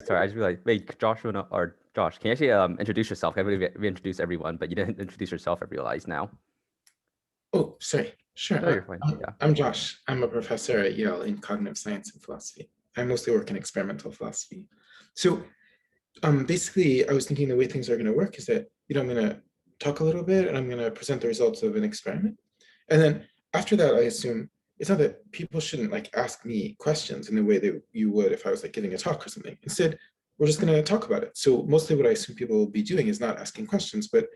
Sorry, I just realized. Wait, Joshua or Josh, can you actually introduce yourself? I believe we introduced everyone, but you didn't introduce yourself. I realize now. Oh, sorry. Sure. No, you're fine. I'm, Yeah. I'm Josh. I'm a professor at Yale in cognitive science and philosophy. I mostly work in experimental philosophy. So basically, I was thinking the way things are going to work is that, I'm going to talk a little bit and I'm going to present the results of an experiment. And then after that, I assume it's not that people shouldn't like ask me questions in the way that you would if I was like giving a talk or something. Instead, we're just going to talk about it. So mostly what I assume people will be doing is not asking questions, but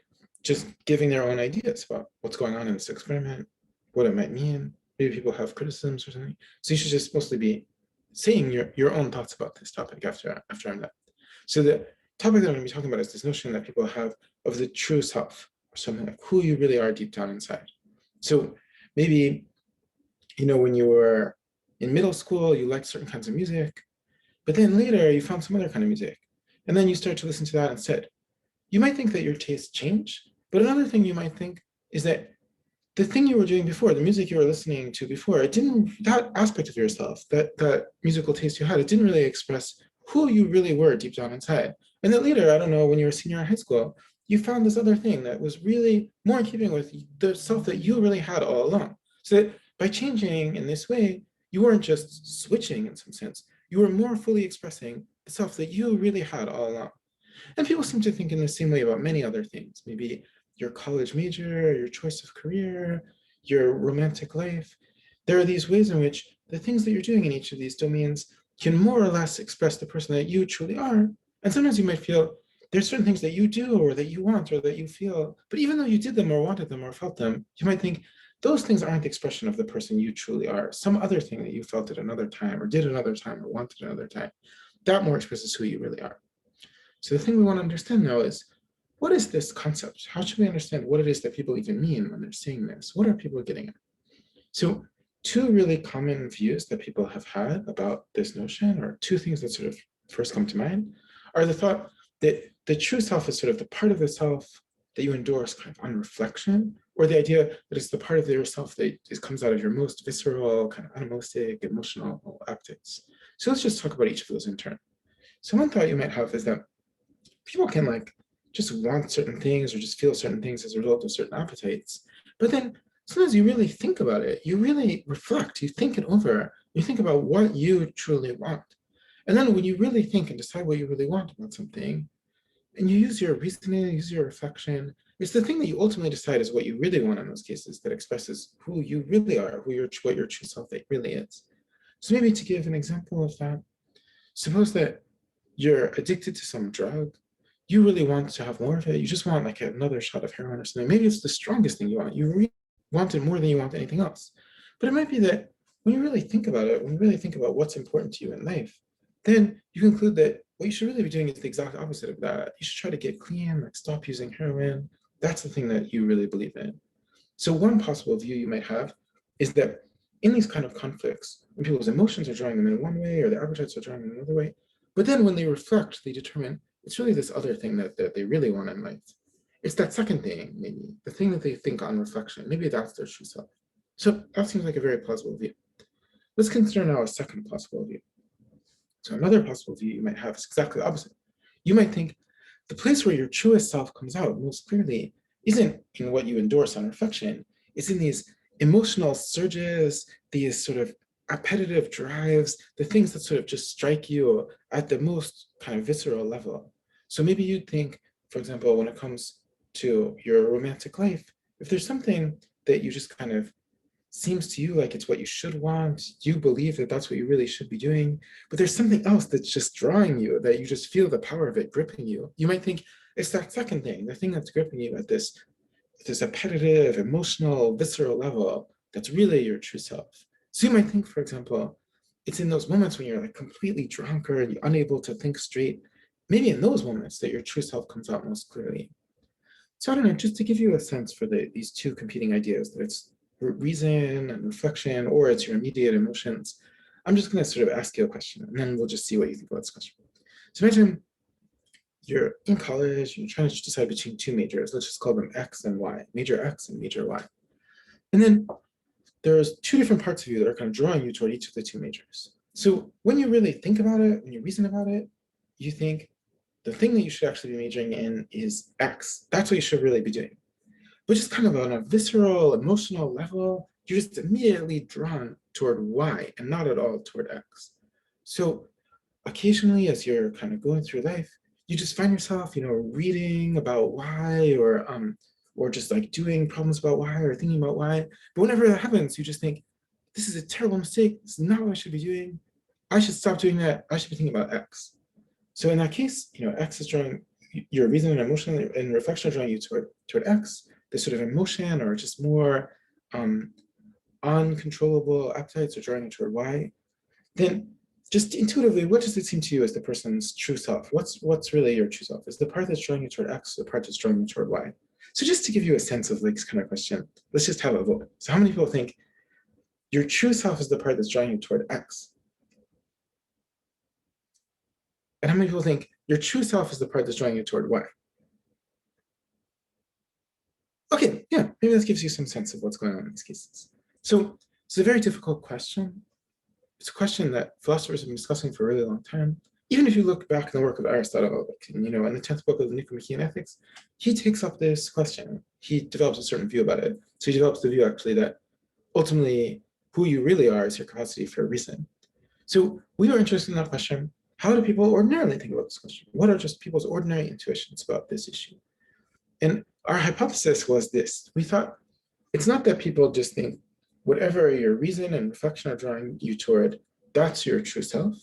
just giving their own ideas about what's going on in this experiment, what it might mean. Maybe people have criticisms or something. So you should just mostly be saying your own thoughts about this topic after I'm done. So the topic that I'm going to be talking about is this notion that people have of the true self, or something like who you really are deep down inside. So maybe, when you were in middle school, you liked certain kinds of music, but then later you found some other kind of music. And then you start to listen to that instead. You might think that your tastes change, but another thing you might think is that the thing you were doing before, the music you were listening to before, it didn't, that aspect of yourself, that musical taste you had, it didn't really express who you really were deep down inside. And then later, I don't know, when you were a senior in high school, you found this other thing that was really more in keeping with the self that you really had all along. So that by changing in this way, you weren't just switching in some sense, you were more fully expressing the self that you really had all along. And people seem to think in the same way about many other things, maybe your college major, your choice of career, your romantic life. There are these ways in which the things that you're doing in each of these domains can more or less express the person that you truly are. And sometimes you might feel there's certain things that you do or that you want or that you feel, but even though you did them or wanted them or felt them, you might think those things aren't the expression of the person you truly are. Some other thing that you felt at another time or did another time or wanted another time, that more expresses who you really are. So the thing we want to understand now is, what is this concept? How should we understand what it is that people even mean when they're saying this? What are people getting at? So two really common views that people have had about this notion, or two things that sort of first come to mind, are the thought that the true self is sort of the part of the self that you endorse kind of on reflection, or the idea that it's the part of yourself that comes out of your most visceral, kind of animalistic, emotional acts. So let's just talk about each of those in turn. So one thought you might have is that people can like just want certain things or just feel certain things as a result of certain appetites. But then sometimes you really think about it, you really reflect, you think it over, you think about what you truly want. And then when you really think and decide what you really want about something, and you use your reasoning, use your reflection, it's the thing that you ultimately decide is what you really want in those cases that expresses who you really are, what your true self really is. So maybe to give an example of that, suppose that you're addicted to some drug, you really want to have more of it. You just want like another shot of heroin or something. Maybe it's the strongest thing you want. You really want it more than you want anything else. But it might be that when you really think about it, when you really think about what's important to you in life, then you conclude that what you should really be doing is the exact opposite of that. You should try to get clean, like stop using heroin. That's the thing that you really believe in. So one possible view you might have is that in these kind of conflicts, when people's emotions are drawing them in one way or their appetites are drawing them in another way, but then when they reflect, they determine it's really this other thing that they really want in life. It's that second thing, maybe, the thing that they think on reflection. Maybe that's their true self. So that seems like a very plausible view. Let's consider now a second possible view. So another possible view you might have is exactly the opposite. You might think the place where your truest self comes out most clearly isn't in what you endorse on reflection, it's in these emotional surges, these sort of appetitive drives, the things that sort of just strike you at the most kind of visceral level. So maybe you'd think, for example, when it comes to your romantic life, if there's something that you just kind of seems to you like it's what you should want, you believe that that's what you really should be doing, but there's something else that's just drawing you, that you just feel the power of it gripping you. You might think it's that second thing, the thing that's gripping you at this appetitive, emotional, visceral level that's really your true self. So you might think, for example, it's in those moments when you're like completely drunk or you're unable to think straight, maybe in those moments that your true self comes out most clearly. So I don't know, just to give you a sense for these two competing ideas, that it's reason and reflection, or it's your immediate emotions, I'm just going to sort of ask you a question, and then we'll just see what you think about this question. So imagine you're in college, you're trying to decide between two majors. Let's just call them X and Y, major X and major Y. And then there's two different parts of you that are kind of drawing you toward each of the two majors. So when you really think about it, when you reason about it, you think the thing that you should actually be majoring in is X. That's what you should really be doing. But just kind of on a visceral, emotional level, you're just immediately drawn toward Y and not at all toward X. So occasionally, as you're kind of going through life, you just find yourself, reading about Y, or just like doing problems about Y or thinking about Y. But whenever that happens, you just think, this is a terrible mistake. This is not what I should be doing. I should stop doing that. I should be thinking about X. So in that case, X is drawing your reason and emotion and reflection are drawing you toward X. This sort of emotion or just more uncontrollable appetites are drawing you toward Y. Then just intuitively, what does it seem to you as the person's true self? What's really your true self? Is the part that's drawing you toward X the part that's drawing you toward Y? So just to give you a sense of like this kind of question, let's just have a vote. So how many people think your true self is the part that's drawing you toward X? And how many people think your true self is the part that's drawing you toward Y? Okay, yeah, maybe this gives you some sense of what's going on in these cases. So it's a very difficult question. It's a question that philosophers have been discussing for a really long time. Even if you look back in the work of Aristotle, in the 10th book of the Nicomachean Ethics, he takes up this question. He develops a certain view about it. So he develops the view actually that ultimately who you really are is your capacity for reason. So we were interested in that question. How do people ordinarily think about this question? What are just people's ordinary intuitions about this issue? And our hypothesis was this. We thought it's not that people just think whatever your reason and reflection are drawing you toward, that's your true self.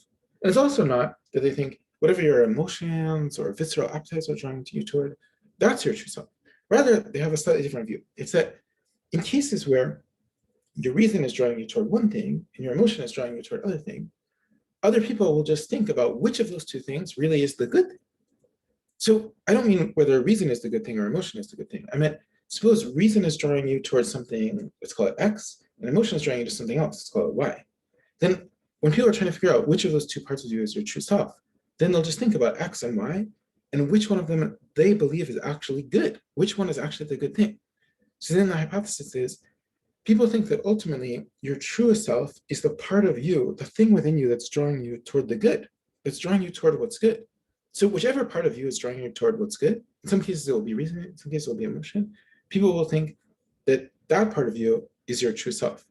And it's also not that they think whatever your emotions or visceral appetites are drawing you toward, that's your true self. Rather, they have a slightly different view. It's that in cases where your reason is drawing you toward one thing and your emotion is drawing you toward other thing, other people will just think about which of those two things really is the good thing. So I don't mean whether reason is the good thing or emotion is the good thing. I meant suppose reason is drawing you towards something, let's call it X, and emotion is drawing you to something else, let's call it Y. Then when people are trying to figure out which of those two parts of you is your true self, then they'll just think about X and Y and which one of them they believe is actually good, which one is actually the good thing. So then the hypothesis is people think that ultimately your truest self is the part of you, the thing within you that's drawing you toward the good, that's drawing you toward what's good. So whichever part of you is drawing you toward what's good, in some cases it will be reason, in some cases it will be emotion, people will think that that part of you is your true self.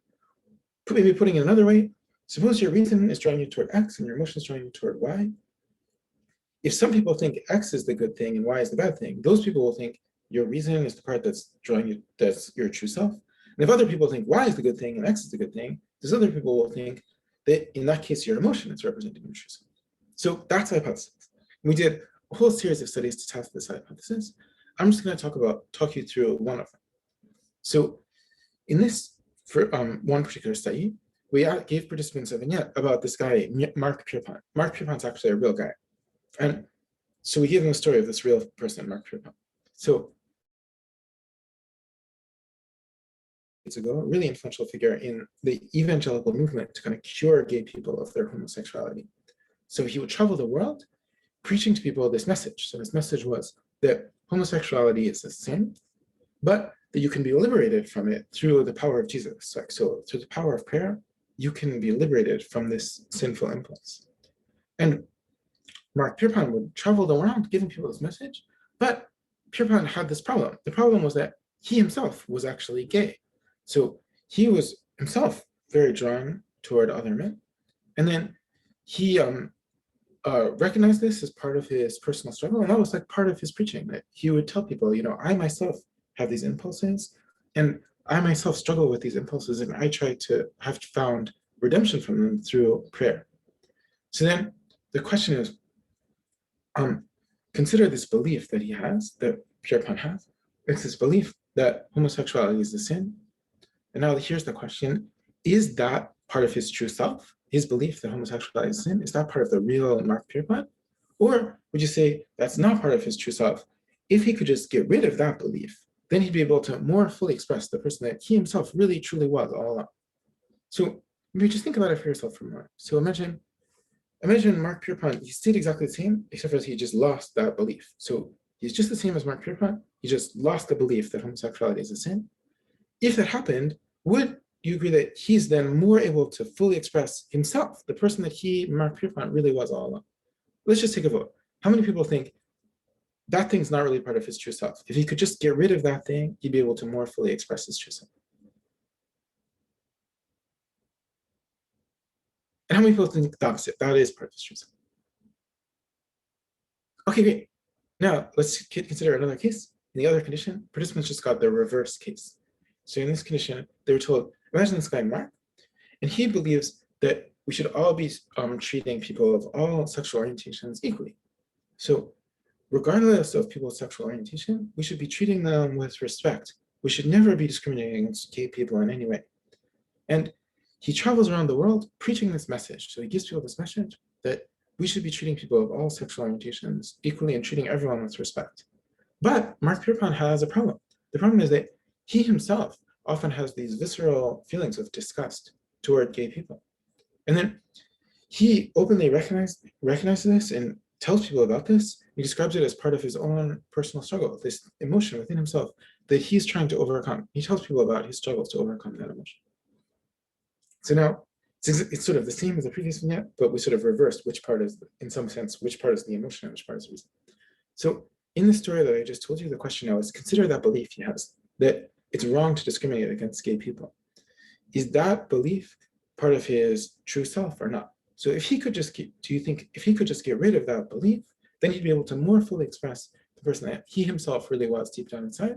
Maybe putting it another way, suppose your reason is drawing you toward X and your emotion is drawing you toward Y. If some people think X is the good thing and Y is the bad thing, those people will think your reason is the part that's drawing you, that's your true self. And if other people think Y is the good thing and X is the good thing, those other people will think that in that case, your emotion is representing your true self. So that's the hypothesis. We did a whole series of studies to test this hypothesis. I'm just going to talk you through one of them. So in this, for one particular study, we gave participants a vignette about this guy, Marc Pierpont. Marc Pierpont's actually a real guy. And so we gave them a story of this real person, Marc Pierpont. So years ago, a really influential figure in the evangelical movement to kind of cure gay people of their homosexuality. So he would travel the world preaching to people this message. So his message was that homosexuality is a sin, but that you can be liberated from it through the power of Jesus. So through the power of prayer, you can be liberated from this sinful impulse. And Marc Pierpont would travel around giving people this message, but Pierpont had this problem. The problem was that he himself was actually gay. So he was himself very drawn toward other men. And then he recognized this as part of his personal struggle. And that was like part of his preaching, that he would tell people, I myself have these impulses and I myself struggle with these impulses and I try to have found redemption from them through prayer. So then the question is, consider this belief that he has, that Pierpont has. It's this belief that homosexuality is a sin. And now here's the question, is that part of his true self? His belief that homosexuality is a sin, is that part of the real Marc Pierpont? Or would you say that's not part of his true self? If he could just get rid of that belief, then he'd be able to more fully express the person that he himself really truly was all along. So maybe just think about it for yourself for a moment. So imagine Marc Pierpont, he stayed exactly the same, except for he just lost that belief. So he's just the same as Marc Pierpont, he just lost the belief that homosexuality is a sin. If that happened, would you agree that he's then more able to fully express himself, the person that Marc Pierpont really was all along? let's just take a vote. How many people think that thing's not really part of his true self? If he could just get rid of that thing, he'd be able to more fully express his true self. And how many people think the opposite? That is part of his true self. Okay, great. Now let's consider another case. In the other condition, participants just got the reverse case. So in this condition, they were told, imagine this guy Mark, and he believes that we should all be treating people of all sexual orientations equally. So regardless of people's sexual orientation, we should be treating them with respect. We should never be discriminating against gay people in any way. And he travels around the world preaching this message. So he gives people this message that we should be treating people of all sexual orientations equally and treating everyone with respect. But Mark Pierpont has a problem. The problem is that he himself often has these visceral feelings of disgust toward gay people. And then he openly recognizes this and tells people about this. He describes it as part of his own personal struggle, this emotion within himself that he's trying to overcome. He tells people about his struggles to overcome that emotion. So now it's sort of the same as the previous vignette, but we sort of reversed which part is, in some sense, which part is the emotion and which part is the reason. So in the story that I just told you, the question now is consider that belief he has, that it's wrong to discriminate against gay people. Is that belief part of his true self or not? So if he could just do you think if he could just get rid of that belief, then he'd be able to more fully express the person that he himself really was deep down inside?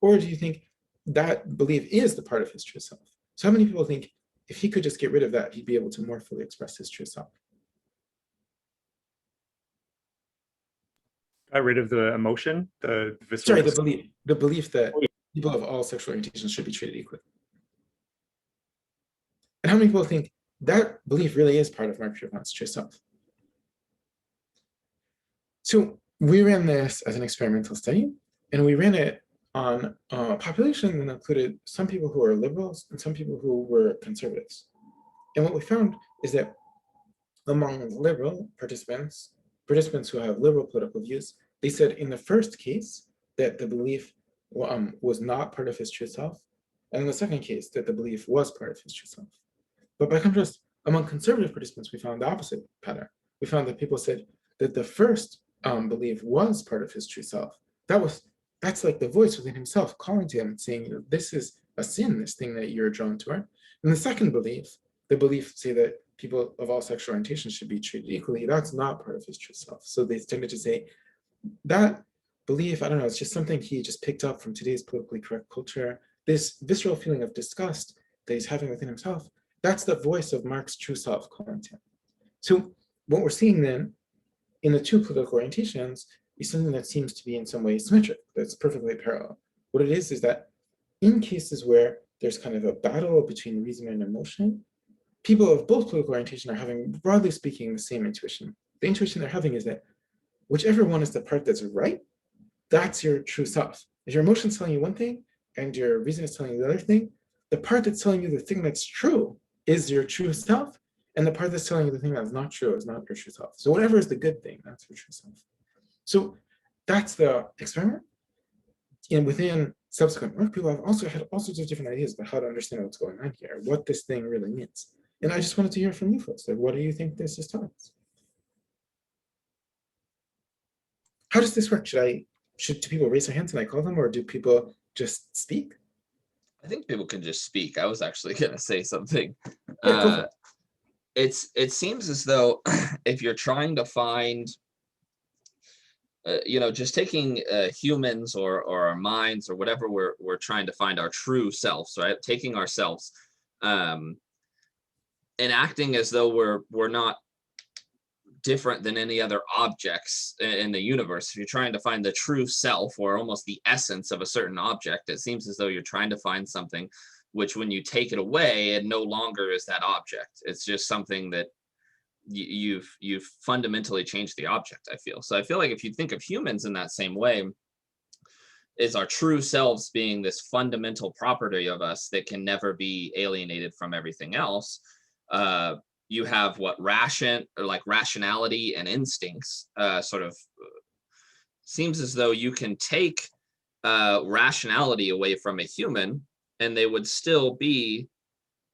Or do you think that belief is the part of his true self? So how many people think if he could just get rid of that, he'd be able to more fully express his true self? Got rid of the emotion, the visceral. Sorry, the belief that people of all sexual orientations should be treated equally. And how many people think that belief really is part of Mark Pierpont's true self? So we ran this as an experimental study, and we ran it on a population that included some people who are liberals and some people who were conservatives. And what we found is that among liberal participants who have liberal political views, they said in the first case that the belief was not part of his true self, and in the second case that the belief was part of his true self. But by contrast, among conservative participants, we found the opposite pattern. We found that people said that the first belief was part of his true self. That's like the voice within himself calling to him, saying, this is a sin, this thing that you're drawn toward. And the second belief, the belief say that people of all sexual orientations should be treated equally, that's not part of his true self. So they tended to say that belief, I don't know, it's just something he just picked up from today's politically correct culture. This visceral feeling of disgust that he's having within himself, that's the voice of Mark's true self calling to him. So what we're seeing then in the two political orientations is something that seems to be in some way symmetric, that's perfectly parallel. What it is that in cases where there's kind of a battle between reason and emotion, people of both political orientation are having, broadly speaking, the same intuition. The intuition they're having is that whichever one is the part that's right, that's your true self. If your emotion's telling you one thing and your reason is telling you the other thing, the part that's telling you the thing that's true is your true self, and the part that's telling you the thing that's not true is not your true self. So whatever is the good thing, that's your true self. So that's the experiment. And within subsequent work, people have also had all sorts of different ideas about how to understand what's going on here, what this thing really means. And I just wanted to hear from you folks. Like, what do you think this is telling us? How does this work? Do people raise their hands and I call them, or do people just speak? I think people can just speak. I was actually going to say something. Yeah, go for it. It seems as though if you're trying to find, just taking humans or our minds or whatever we're trying to find our true selves, right? Taking ourselves and acting as though we're not different than any other objects in the universe. If you're trying to find the true self or almost the essence of a certain object, it seems as though you're trying to find something which, when you take it away, it no longer is that object. It's just something that you've fundamentally changed the object, I feel. So I feel like if you think of humans in that same way, is our true selves being this fundamental property of us that can never be alienated from everything else. You have rationality and instincts seems as though you can take rationality away from a human and they would still be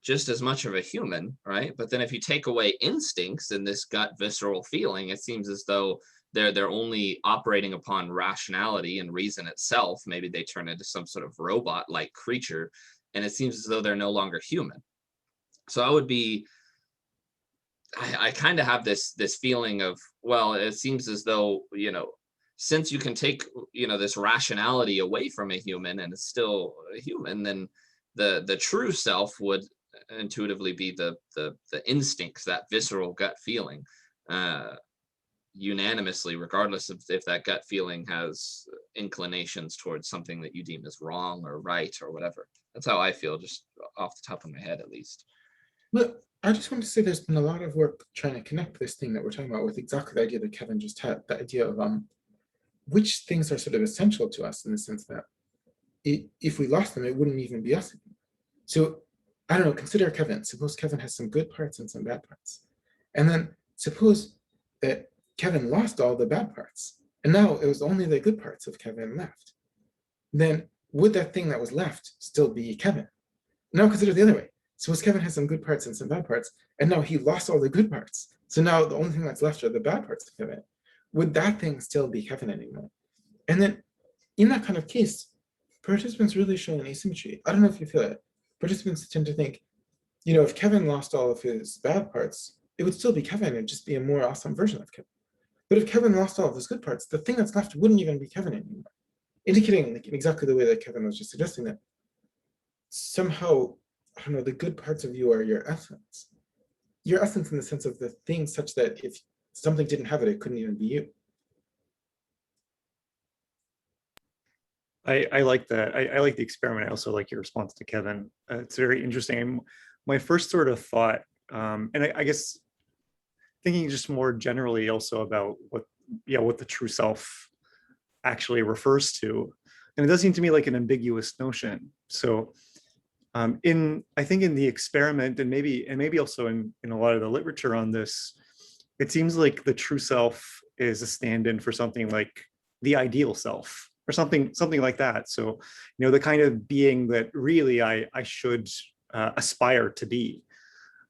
just as much of a human, right? But then if you take away instincts and this gut visceral feeling, it seems as though they're only operating upon rationality and reason itself. Maybe they turn into some sort of robot-like creature, and it seems as though they're no longer human. So I kind of have this feeling of, well, it seems as though, since you can take, this rationality away from a human and it's still a human, then the true self would intuitively be the instincts, that visceral gut feeling, unanimously, regardless of if that gut feeling has inclinations towards something that you deem as wrong or right or whatever. That's how I feel, just off the top of my head, at least. But I just want to say there's been a lot of work trying to connect this thing that we're talking about with exactly the idea that Kevin just had, the idea of which things are sort of essential to us, in the sense that if we lost them, it wouldn't even be us anymore. So I don't know, consider Kevin. Suppose Kevin has some good parts and some bad parts. And then suppose that Kevin lost all the bad parts, and now it was only the good parts of Kevin left. Then would that thing that was left still be Kevin? Now consider the other way. Suppose Kevin has some good parts and some bad parts, and now he lost all the good parts. So now the only thing that's left are the bad parts of Kevin. Would that thing still be Kevin anymore? And then in that kind of case, participants really show an asymmetry. I don't know if you feel it. Participants tend to think, if Kevin lost all of his bad parts, it would still be Kevin. It'd just be a more awesome version of Kevin. But if Kevin lost all of his good parts, the thing that's left wouldn't even be Kevin anymore. Indicating, like, in exactly the way that Kevin was just suggesting, that somehow, I don't know, the good parts of you are your essence. Your essence in the sense of the thing, such that if something didn't have it, it couldn't even be you. I like that. I like the experiment. I also like your response to Kevin. It's very interesting. My first sort of thought, and I guess thinking just more generally also about what the true self actually refers to. And it does seem to me like an ambiguous notion. So I think in the experiment, and maybe also in a lot of the literature on this, it seems like the true self is a stand-in for something like the ideal self, or something like that. So, the kind of being that really I should aspire to be.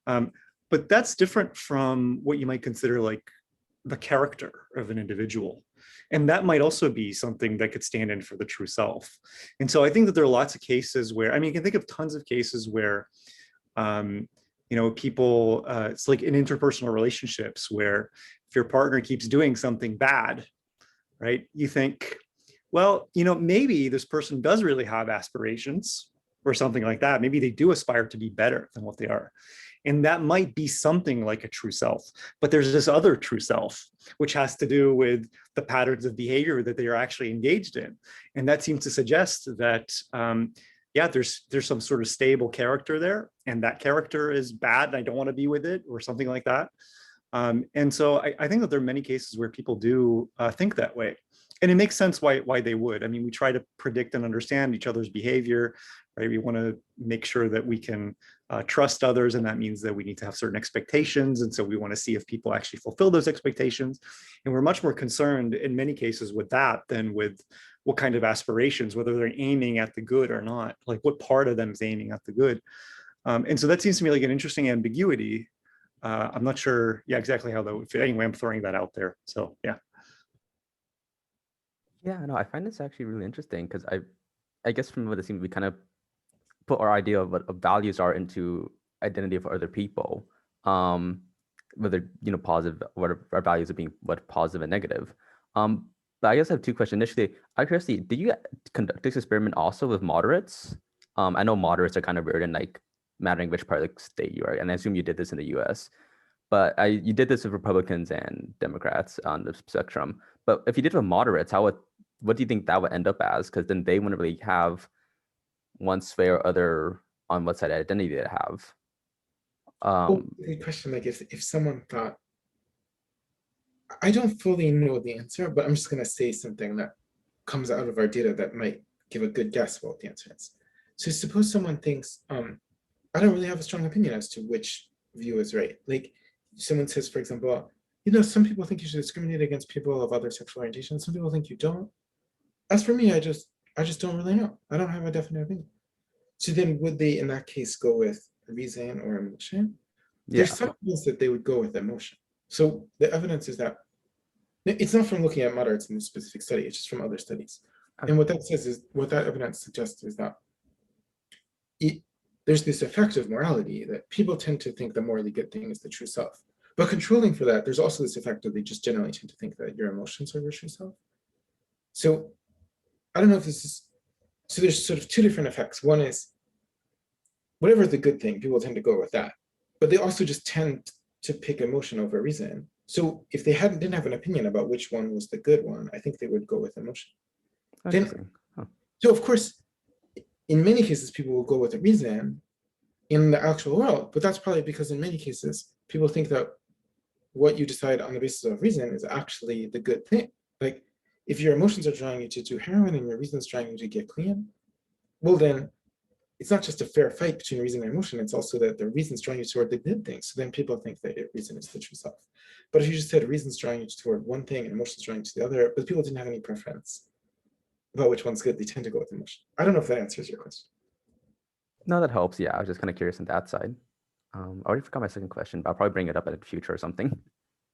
But that's different from what you might consider like the character of an individual. And that might also be something that could stand in for the true self. And so I think that there are lots of cases where, you can think of tons of cases where, people, it's like in interpersonal relationships where if your partner keeps doing something bad, right, you think, well, maybe this person does really have aspirations or something like that. Maybe they do aspire to be better than what they are. And that might be something like a true self. But there's this other true self, which has to do with the patterns of behavior that they are actually engaged in. And that seems to suggest that, there's some sort of stable character there, and that character is bad and I don't want to be with it, or something like that. And so I think that there are many cases where people do think that way. And it makes sense why they would. We try to predict and understand each other's behavior, right? We want to make sure that we can trust others, and that means that we need to have certain expectations. And so we want to see if people actually fulfill those expectations. And we're much more concerned in many cases with that than with what kind of aspirations, whether they're aiming at the good or not, like what part of them is aiming at the good. And so that seems to me like an interesting ambiguity. I'm not sure, exactly how that would fit. Anyway, I'm throwing that out there. So, yeah. Yeah, no, I find this actually really interesting, because I guess from what it seems, we kind of put our idea of what values are into identity for other people, whether positive, what our values are being, what positive and negative. But I guess I have two questions. Initially, out of curiosity, did you conduct this experiment also with moderates? I know moderates are kind of weird in like mattering which part of the state you are, and I assume you did this in the U.S. But you did this with Republicans and Democrats on the spectrum. But if you did with moderates, what do you think that would end up as? Because then they wouldn't really have one sway or other on what side identity they have. The question, like, if someone thought, I don't fully know the answer, but I'm just going to say something that comes out of our data that might give a good guess what the answer is. So suppose someone thinks, I don't really have a strong opinion as to which view is right. Like, someone says, for example, some people think you should discriminate against people of other sexual orientation. Some people think you don't. As for me, I just don't really know. I don't have a definite opinion. So then would they, in that case, go with reason or emotion, Yeah. there's some evidence that they would go with emotion. So the evidence is that it's not from looking at moderates in this specific study, it's just from other studies. And what that says is, what that evidence suggests is that there's this effect of morality that people tend to think the morally good thing is the true self. But controlling for that, there's also this effect that they just generally tend to think that your emotions are your true self. So I don't know if this is, so there's sort of two different effects. One is whatever the good thing, people tend to go with that. But they also just tend to pick emotion over reason. So if they didn't have an opinion about which one was the good one, I think they would go with emotion. Then, so of course, in many cases, people will go with the reason in the actual world, but that's probably because in many cases, people think that what you decide on the basis of reason is actually the good thing. Like if your emotions are drawing you to do heroin and your reason is drawing you to get clean, well then it's not just a fair fight between reason and emotion, it's also that the reason's drawing you toward the good thing. So then people think that reason is the true self. But if you just said reason's drawing you toward one thing and emotion's drawing you to the other, but people didn't have any preference about which one's good, they tend to go with emotion. I don't know if that answers your question. No, that helps. Yeah, I was just kind of curious on that side. I already forgot my second question, but I'll probably bring it up at the future or something.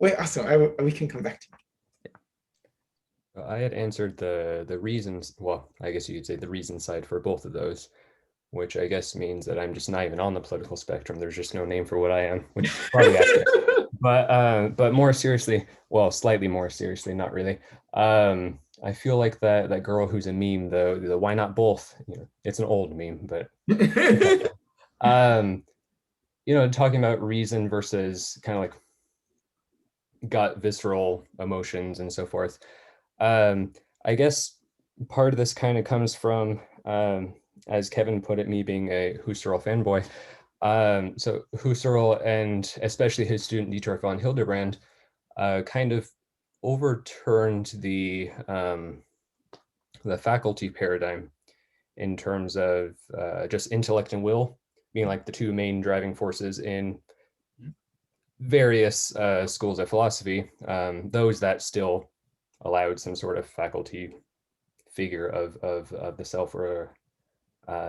Wait, awesome. We can come back to it. I had answered the reasons, well, I guess you could say the reason side for both of those, which I guess means that I'm just not even on the political spectrum. There's just no name for what I am, which is probably accurate. But more seriously, well, slightly more seriously, not really. I feel like that girl who's a meme, the why not both? You know, it's an old meme, but you know, talking about reason versus kind of like gut visceral emotions and so forth. I guess part of this kind of comes from, as Kevin put it, me being a Husserl fanboy. So Husserl and especially his student Dietrich von Hildebrand kind of overturned the faculty paradigm in terms of just intellect and will being like the two main driving forces in various schools of philosophy, those that still allowed some sort of faculty figure of the self or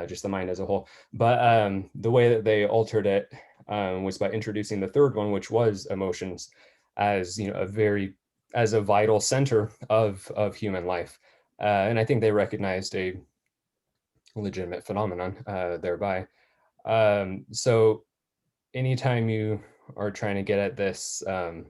just the mind as a whole. But the way that they altered it was by introducing the third one, which was emotions, as you know, as a vital center of human life. And I think they recognized a legitimate phenomenon thereby. So anytime you are trying to get at this, you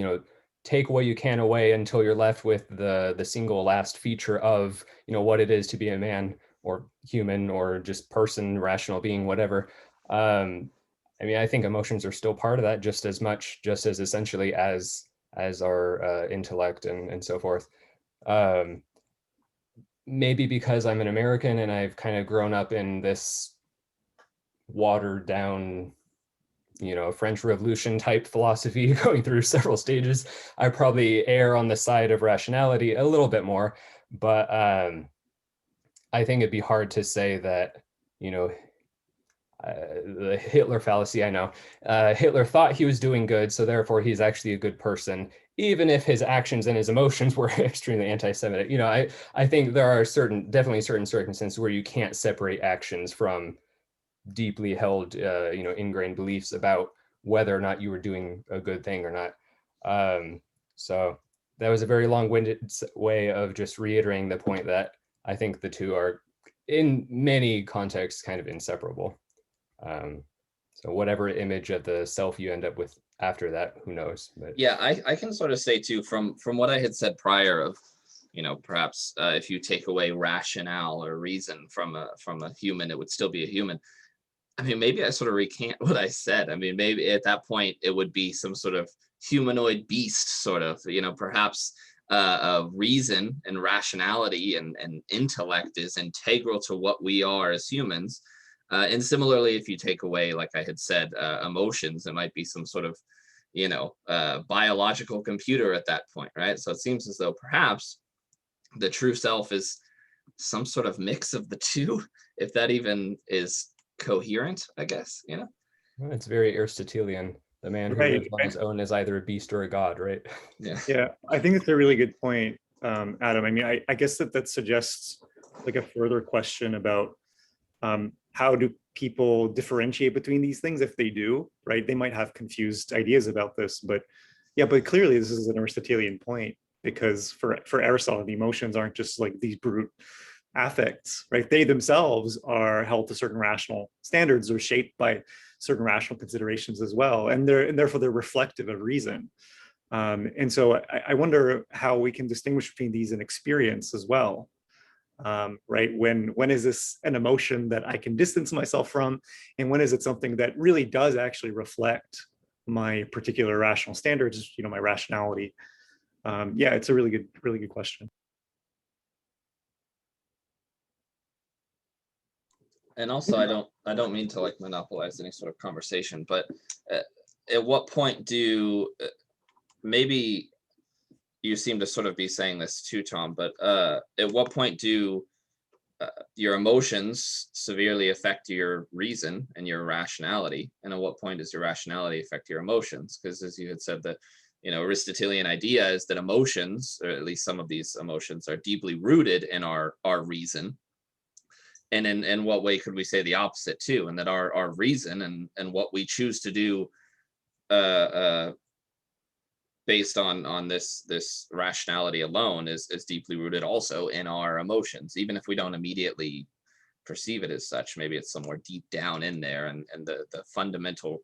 know, take what you can away until you're left with the single last feature of, you know, what it is to be a man or human or just person, rational being, whatever. I mean, I think emotions are still part of that just as much, just as essentially as our intellect and so forth. Maybe because I'm an American and I've kind of grown up in this watered down, you know, French Revolution type philosophy going through several stages, I probably err on the side of rationality a little bit more. But I think it'd be hard to say that, you know, the Hitler fallacy, I know. Hitler thought he was doing good, so therefore he's actually a good person, even if his actions and his emotions were extremely anti-Semitic. You know, I think there are definitely certain circumstances where you can't separate actions from deeply held, you know, ingrained beliefs about whether or not you were doing a good thing or not. So that was a very long-winded way of just reiterating the point that I think the two are, in many contexts, kind of inseparable. So whatever image of the self you end up with after that, who knows? But yeah, I can sort of say too, from what I had said prior of, you know, perhaps if you take away rationale or reason from a human, it would still be a human. I mean, maybe I sort of recant what I said. I mean, maybe at that point it would be some sort of humanoid beast, sort of, you know, perhaps reason and rationality and intellect is integral to what we are as humans. And similarly, if you take away, like I had said, emotions, it might be some sort of, you know, biological computer at that point, right? So it seems as though perhaps the true self is some sort of mix of the two, if that even is coherent, I guess, you know? well, it's very Aristotelian. The man who lives on his own is either a beast or a god, right? Yeah. Yeah, I think that's a really good point, Adam. I mean, I guess that suggests like a further question about How do people differentiate between these things if they do, right? They might have confused ideas about this, but yeah, but clearly this is an Aristotelian point, because for Aristotle, the emotions aren't just like these brute affects, right? They themselves are held to certain rational standards or shaped by certain rational considerations as well. And therefore they're reflective of reason. And so I wonder how we can distinguish between these and experience as well. Right? When is this an emotion that I can distance myself from? And when is it something that really does actually reflect my particular rational standards, my rationality? Yeah, it's a really good question. And also, I don't mean to like monopolize any sort of conversation, but at what point do maybe you seem to sort of be saying this too, Tom, but at what point do your emotions severely affect your reason and your rationality? And at what point does your rationality affect your emotions? Because as you had said, that Aristotelian idea is that emotions, or at least some of these emotions, are deeply rooted in our reason. And in what way could we say the opposite too? And that our reason and what we choose to do based on this rationality alone is deeply rooted also in our emotions, even if we don't immediately perceive it as such. Maybe it's somewhere deep down in there, and the fundamental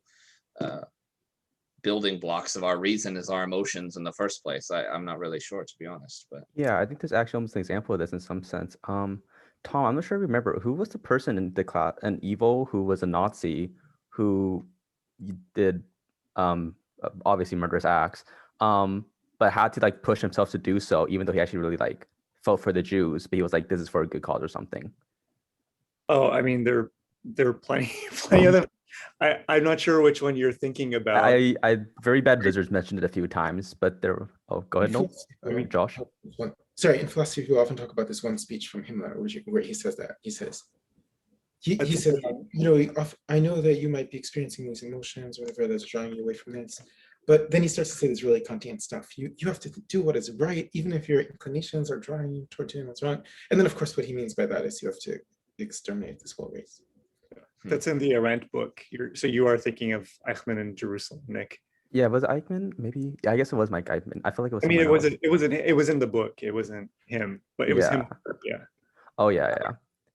building blocks of our reason is our emotions in the first place. I'm not really sure, to be honest, but Yeah, I think there's actually almost an example of this in some sense. Tom, I'm not sure if you remember, who was the person in the class, an evil who was a Nazi who did obviously murderous acts, but had to like push himself to do so, even though he actually really like felt for the Jews, but he was like, this is for a good cause or something. Oh, I mean, there are plenty of them. I'm not sure which one you're thinking about. I very bad Wizards mentioned it a few times, but there. Oh, go ahead, no. Josh. Sorry, in philosophy, we often talk about this one speech from Himmler, where he says that he says, I know that you might be experiencing these emotions, whatever, that's drawing you away from this. But then he starts to say this really Kantian stuff. You have to do what is right, even if your inclinations are drawing you toward doing what's wrong. And then, of course, what he means by that is you have to exterminate this whole race. That's in the Arendt book. So you are thinking of Eichmann in Jerusalem, Nick. Yeah, was it Eichmann? Maybe. Yeah, I guess it was Mike Eichmann. I feel like it was. I mean, it was in the book. It wasn't him, but it was him. Yeah. Oh yeah.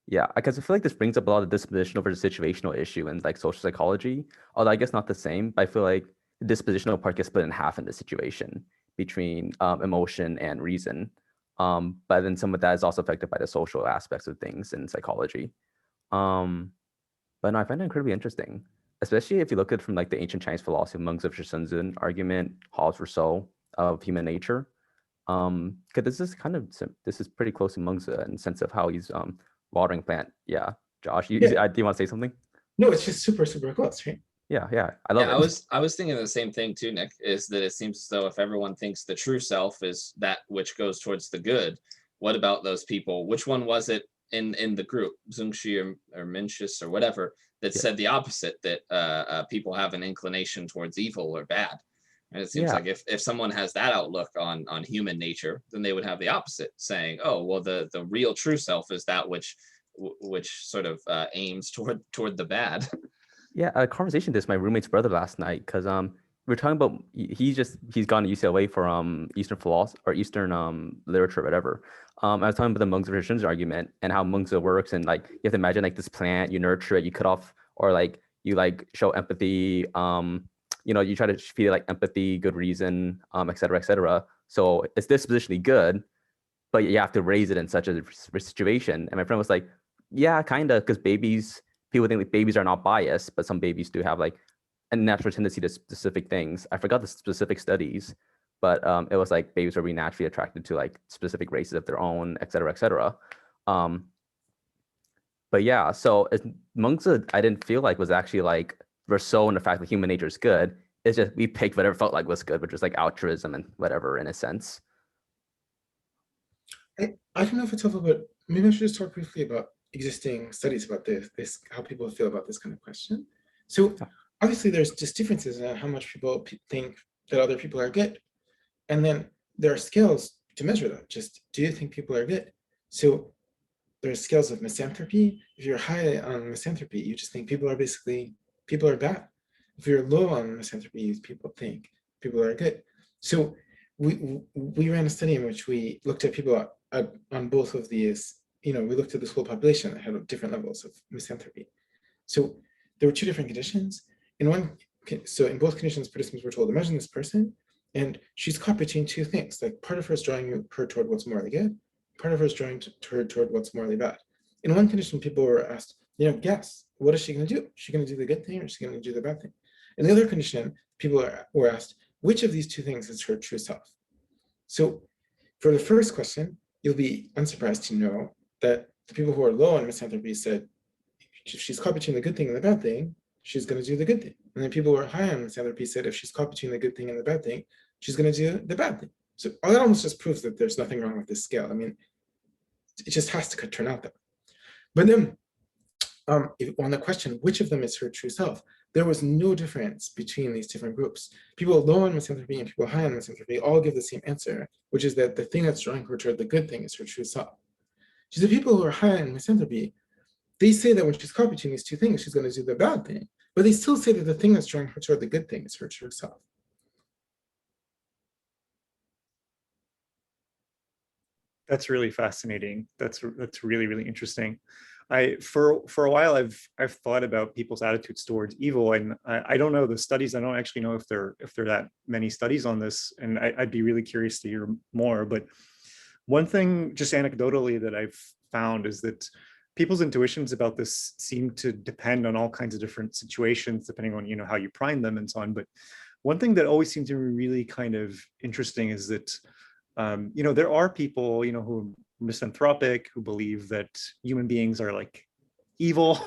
Yeah, because I feel like this brings up a lot of dispositional versus situational issue in like social psychology. Although I guess not the same, but I feel like the dispositional part gets split in half in this situation between emotion and reason. But then some of that is also affected by the social aspects of things in psychology. But no, I find it incredibly interesting, especially if you look at it from like the ancient Chinese philosophy, Monks of Shenzhen argument, Hobbes Rousseau of human nature. Because this is pretty close to Mengzi in the sense of how he's watering plant. Yeah, Josh, do you want to say something? No, it's just super close, right? Yeah, I love it. I was thinking the same thing too, Nick, is that it seems as though if everyone thinks the true self is that which goes towards the good, what about those people? Which one was it in the group, Zungshi or Mencius or whatever, that said the opposite, that people have an inclination towards evil or bad? And it seems like if someone has that outlook on human nature, then they would have the opposite, saying, oh, well, the real true self is that which sort of aims toward the bad. Yeah, a conversation with my roommate's brother last night, because we were talking about he's gone to UCLA for Eastern philosophy or Eastern literature or whatever. I was talking about the Monks of Shenzhen argument and how Mengzi works, and like you have to imagine like this plant, you nurture it, you cut off, or like you like show empathy, you try to feed it like empathy, good reason, et cetera. So it's dispositionally good, but you have to raise it in such a situation. And my friend was like, yeah, kind of, because people think like babies are not biased, but some babies do have like a natural tendency to specific things. I forgot the specific studies, but it was like babies are really naturally attracted to like specific races of their own, et cetera. But yeah, so Mengzi, I didn't feel like was actually like Rousseau in the fact that human nature is good. It's just we picked whatever felt like was good, which was like altruism and whatever in a sense. I don't know if it's helpful, but maybe I should just talk briefly about existing studies about this how people feel about this kind of question. So obviously there's just differences in how much people think that other people are good. And then there are scales to measure that. Just, do you think people are good? So there are scales of misanthropy. If you're high on misanthropy, you just think people are bad. If you're low on misanthropy, people think people are good. So we ran a study in which we looked at people on both of these. We looked at this whole population that had different levels of misanthropy. So there were two different conditions. So in both conditions, participants were told, imagine this person, and she's caught between two things. Like part of her is drawing her toward what's morally good, part of her is drawing her toward what's morally bad. In one condition, people were asked, guess, what is she going to do? Is she going to do the good thing or is she going to do the bad thing? In the other condition, people were asked, which of these two things is her true self? So for the first question, you'll be unsurprised to know that the people who are low on misanthropy said, if she's caught between the good thing and the bad thing, she's going to do the good thing. And then people who are high on misanthropy said, if she's caught between the good thing and the bad thing, she's going to do the bad thing. So that almost just proves that there's nothing wrong with this scale. I mean, it just has to turn out that way. But then on the question, which of them is her true self, there was no difference between these different groups. People low on misanthropy and people high on misanthropy all give the same answer, which is that the thing that's drawing her toward the good thing is her true self. So the people who are high on misanthropy, they say that when she's caught between these two things, she's going to do the bad thing, but they still say that the thing that's drawing her toward the good thing is her true self. That's really fascinating. That's really, really interesting. For a while I've thought about people's attitudes towards evil, and I don't know the studies. I don't actually know if there are that many studies on this, and I'd be really curious to hear more. But one thing, just anecdotally, that I've found is that people's intuitions about this seem to depend on all kinds of different situations, depending on how you prime them and so on. But one thing that always seems to be really kind of interesting is that there are people who are misanthropic, who believe that human beings are like evil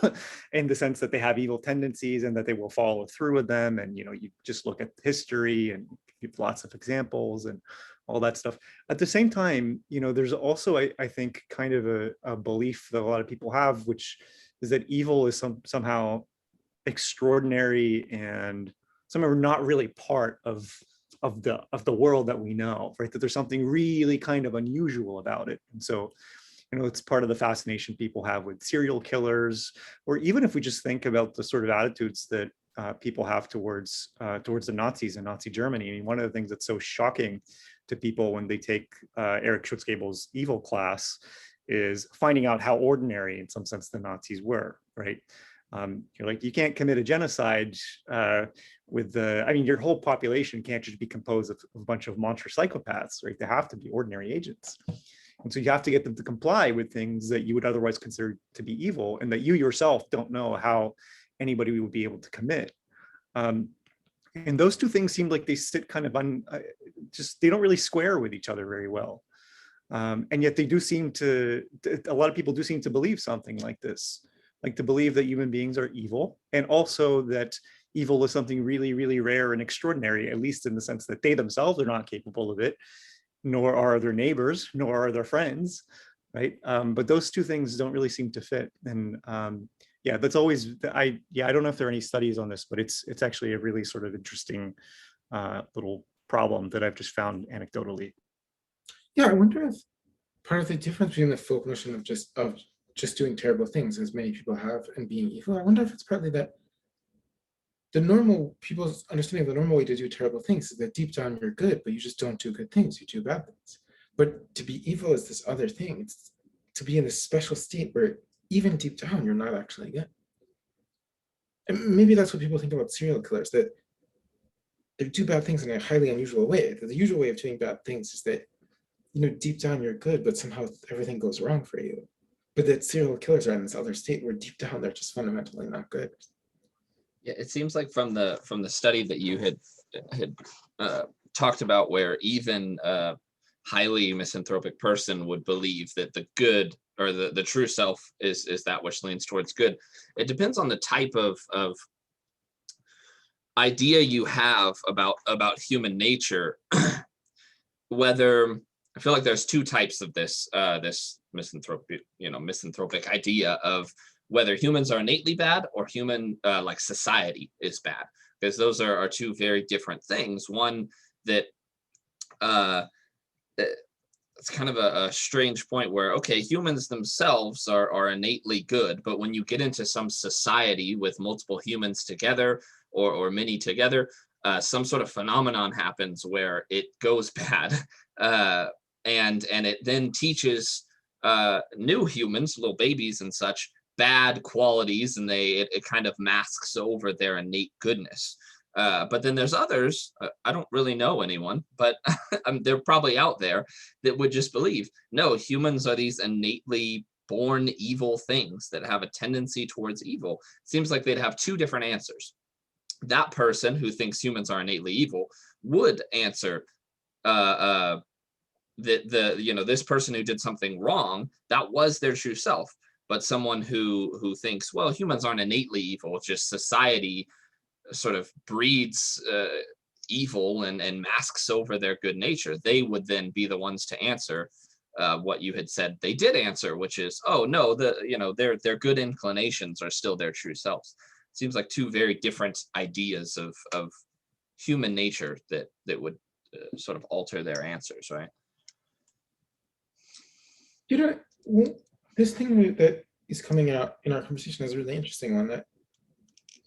in the sense that they have evil tendencies and that they will follow through with them. And you just look at history and give lots of examples and all that stuff. At the same time, there's also I think kind of a belief that a lot of people have, which is that evil is somehow extraordinary and somehow not really part of the world that we know, right? That there's something really kind of unusual about it. And so, it's part of the fascination people have with serial killers, or even if we just think about the sort of attitudes that people have towards the Nazis in Nazi Germany. I mean, one of the things that's so shocking to people when they take Eric Schutzgebel's evil class is finding out how ordinary, in some sense, the Nazis were, right? You're like, you can't commit a genocide your whole population can't just be composed of a bunch of monster psychopaths, right? They have to be ordinary agents. And so you have to get them to comply with things that you would otherwise consider to be evil, and that you yourself don't know how anybody would be able to commit. And those two things seem like they sit kind of they don't really square with each other very well. And yet they do seem to, a lot of people do seem to believe something like this, like to believe that human beings are evil, and also that evil is something really, really rare and extraordinary, at least in the sense that they themselves are not capable of it, nor are their neighbors, nor are their friends, right? But those two things don't really seem to fit. And yeah, that's always, I don't know if there are any studies on this, but it's actually a really sort of interesting little problem that I've just found anecdotally. Yeah, I wonder if part of the difference between the folk notion of just doing terrible things, as many people have, and being evil, I wonder if it's partly that people's understanding of the normal way to do terrible things is that deep down you're good, but you just don't do good things, you do bad things. But to be evil is this other thing. It's to be in this special state where even deep down you're not actually good. And maybe that's what people think about serial killers, that they do bad things in a highly unusual way. The usual way of doing bad things is that deep down you're good, but somehow everything goes wrong for you. But that serial killers are in this other state where deep down they're just fundamentally not good. Yeah, it seems like from the study that you had talked about, where even a highly misanthropic person would believe that the good or the true self is that which leans towards good. It depends on the type of idea you have about human nature. Whether, I feel like there's two types of this misanthropic idea of whether humans are innately bad or human like society is bad, because those are two very different things. One that it's kind of a strange point where, okay, humans themselves are innately good, but when you get into some society with multiple humans together or many together, some sort of phenomenon happens where it goes bad, and it then teaches new humans, little babies and such, bad qualities, and it kind of masks over their innate goodness. But then there's others, I don't really know anyone, but they're probably out there that would just believe, no, humans are these innately born evil things that have a tendency towards evil. Seems like they'd have two different answers. That person who thinks humans are innately evil would answer that this person who did something wrong, that was their true self. But someone who thinks, well, humans aren't innately evil, it's just society sort of breeds evil and masks over their good nature, they would then be the ones to answer what you had said they did answer, which is, oh no, their good inclinations are still their true selves. Seems like two very different ideas of human nature that would sort of alter their answers, right? This thing that is coming out in our conversation is a really interesting one. That,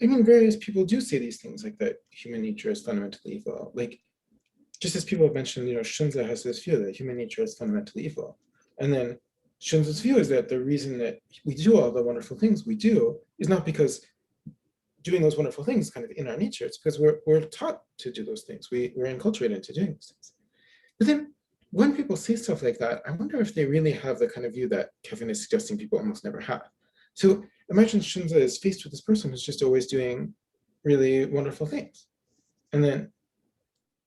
I mean, various people do say these things, like that human nature is fundamentally evil. Like, just as people have mentioned, Shunza has this view that human nature is fundamentally evil. And then Shunza's view is that the reason that we do all the wonderful things we do is not because doing those wonderful things is kind of in our nature. It's because we're taught to do those things. We're enculturated into doing those things. But then when people say stuff like that, I wonder if they really have the kind of view that Kevin is suggesting people almost never have. So imagine Shunza is faced with this person who's just always doing really wonderful things. And then,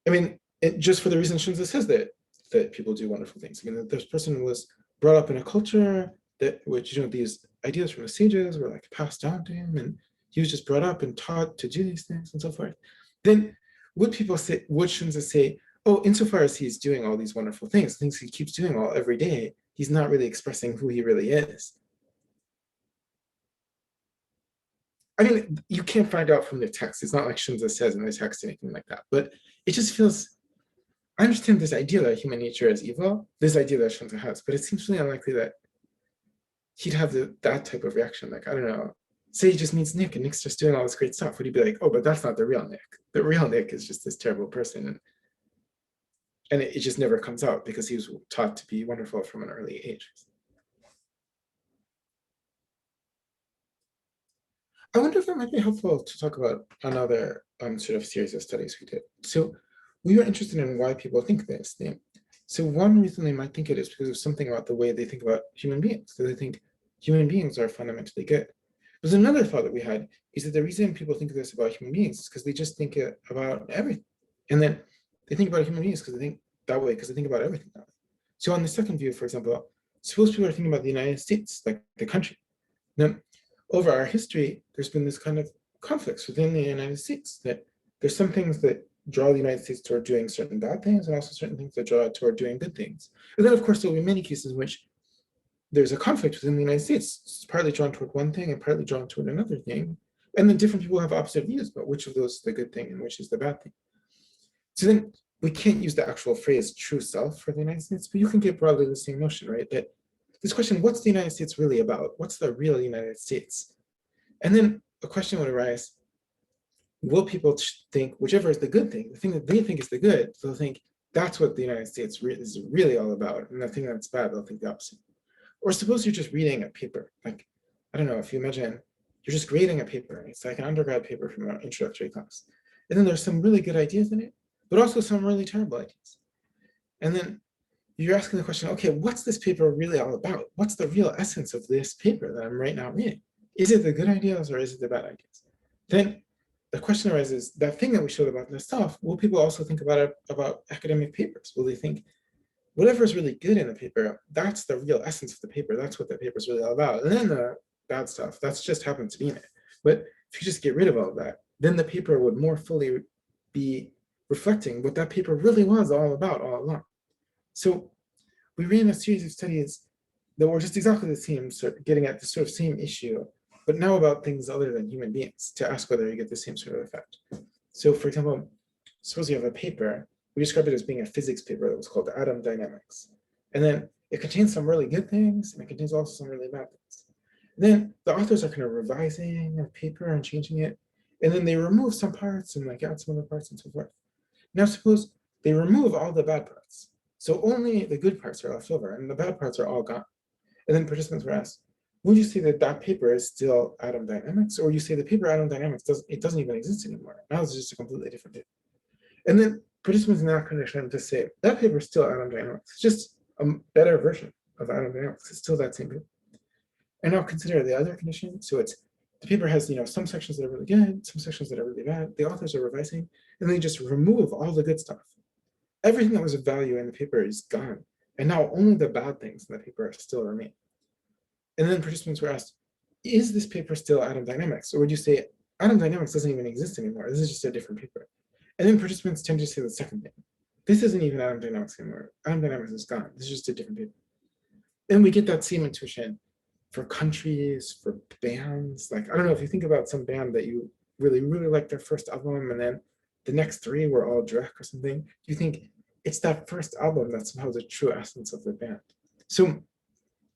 I mean, just for the reason Shunza says that people do wonderful things. I mean, this person was brought up in a culture which these ideas from the sages were like passed down to him, and he was just brought up and taught to do these things and so forth. Then would Shunza say, oh, insofar as he's doing all these wonderful things he keeps doing every day, he's not really expressing who he really is? I mean, you can't find out from the text. It's not like Shunza says in the text anything like that, but it just feels, I understand this idea that human nature is evil, this idea that Shunza has, but it seems really unlikely that he'd have that type of reaction. Like, I don't know, say he just meets Nick and Nick's just doing all this great stuff. Would he be like, oh, but that's not the real Nick. The real Nick is just this terrible person. And it just never comes out because he was taught to be wonderful from an early age. I wonder if it might be helpful to talk about another sort of series of studies we did. So we were interested in why people think this thing. So one reason they might think it is because of something about the way they think about human beings. So they think human beings are fundamentally good. There's another thought that we had is that the reason people think this about human beings is because they just think about everything. And then they think about human beings because they think that way, because they think about everything that way. So on the second view, for example, suppose people are thinking about the United States, like the country. Now, over our history, there's been this kind of conflicts within the United States, that there's some things that draw the United States toward doing certain bad things, and also certain things that draw it toward doing good things. And then, of course, there will be many cases in which there's a conflict within the United States. It's partly drawn toward one thing and partly drawn toward another thing. And then different people have opposite views about which of those is the good thing and which is the bad thing. So then we can't use the actual phrase true self for the United States, but you can get broadly the same notion, right? That this question, what's the United States really about? What's the real United States? And then a question would arise, will people think whichever is the good thing, the thing that they think is the good, they'll think that's what the United States is really all about, and the thing that's bad, they'll think the opposite. Or suppose you're just reading a paper, like, I don't know, if you imagine you're just grading a paper, it's like an undergrad paper from an introductory class, and then there's some really good ideas in it, but also some really terrible ideas. And then you're asking the question, okay, what's this paper really all about? What's the real essence of this paper that I'm right now reading? Is it the good ideas or is it the bad ideas? Then the question arises, that thing that we showed about this stuff, will people also think about it about academic papers? Will they think whatever is really good in the paper, that's the real essence of the paper, that's what the paper is really all about. And then the bad stuff, that's just happens to be in it. But if you just get rid of all of that, then the paper would more fully be reflecting what that paper really was all about all along. So we ran a series of studies that were just exactly the same, getting at the sort of same issue, but now about things other than human beings, to ask whether you get the same sort of effect. So for example, suppose you have a paper, we described it as being a physics paper that was called Atom Dynamics. And then it contains some really good things, and it contains also some really bad things. And then the authors are kind of revising a paper and changing it. And then they remove some parts and like add some other parts and so forth. Now suppose they remove all the bad parts. So only the good parts are left over and the bad parts are all gone. And then participants were asked, would you say that that paper is still atom dynamics, or you say the paper atom dynamics doesn't even exist anymore? Now it's just a completely different paper. And then participants in that condition just say that paper is still atom dynamics. It's just a better version of atom dynamics. It's still that same paper. And now consider the other condition. So it's the paper has some sections that are really good, some sections that are really bad. The authors are revising, and they just remove all the good stuff. Everything that was of value in the paper is gone, and now only the bad things in the paper still remain. And then participants were asked, is this paper still atom dynamics? Or would you say atom dynamics doesn't even exist anymore? This is just a different paper. And then participants tend to say the second thing. This isn't even atom dynamics anymore. Atom dynamics is gone. This is just a different paper. And we get that same intuition for countries, for bands. Like, I don't know, if you think about some band that you really, really like their first album, and then the next three were all Drek or something, you think it's that first album that's somehow the true essence of the band. So